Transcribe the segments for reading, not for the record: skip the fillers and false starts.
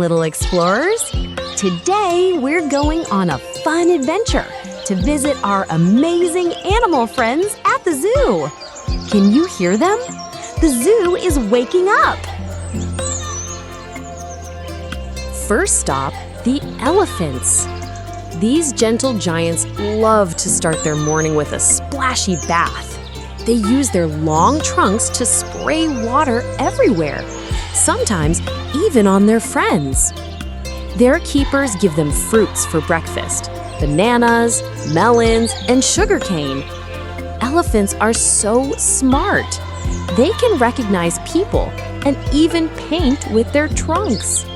little explorers. Today, we're going on a fun adventure to visit our amazing animal friends at the zoo. Can you hear them? The zoo is waking up. First stop, the elephants. These gentle giants love to start their morning with a splashy bath. They use their long trunks to spray water everywhere, sometimes even on their friends. Their keepers give them fruits for breakfast, bananas, melons, and sugarcane. Elephants are so smart. They can recognize people and even paint with their trunks.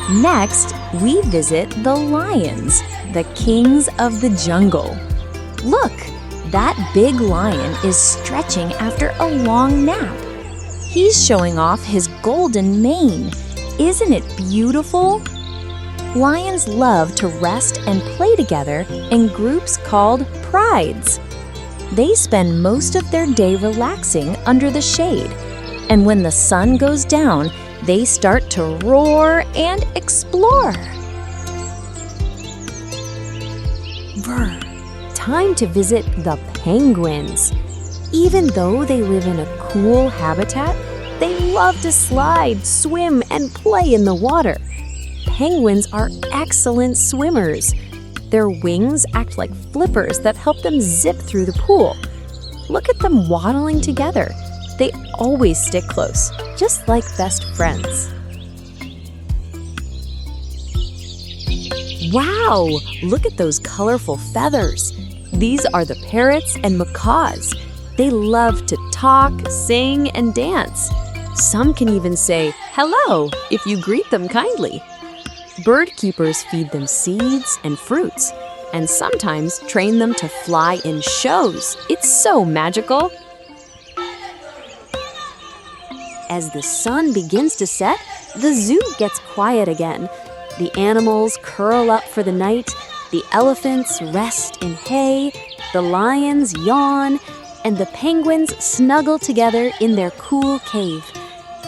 Next, we visit the lions, the kings of the jungle. Look, that big lion is stretching after a long nap. He's showing off his golden mane. Isn't it beautiful? Lions love to rest and play together in groups called prides. They spend most of their day relaxing under the shade, and when the sun goes down, they start to roar and explore. Brr. Time to visit the penguins. Even though they live in a cool habitat, they love to slide, swim, and play in the water. Penguins are excellent swimmers. Their wings act like flippers that help them zip through the pool. Look at them waddling together. They always stick close, just like best friends. Wow! Look at those colorful feathers. These are the parrots and macaws. They love to talk, sing, and dance. Some can even say hello if you greet them kindly. Bird keepers feed them seeds and fruits, and sometimes train them to fly in shows. It's so magical. As the sun begins to set, the zoo gets quiet again. The animals curl up for the night, the elephants rest in hay, the lions yawn, and the penguins snuggle together in their cool cave.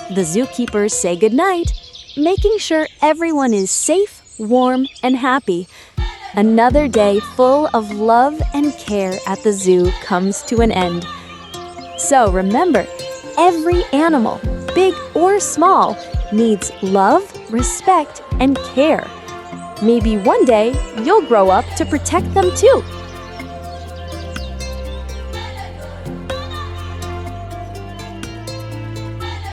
The zookeepers say goodnight, making sure everyone is safe, warm, and happy. Another day full of love and care at the zoo comes to an end. So remember, every animal, big or small, needs love, respect, and care. Maybe one day you'll grow up to protect them too.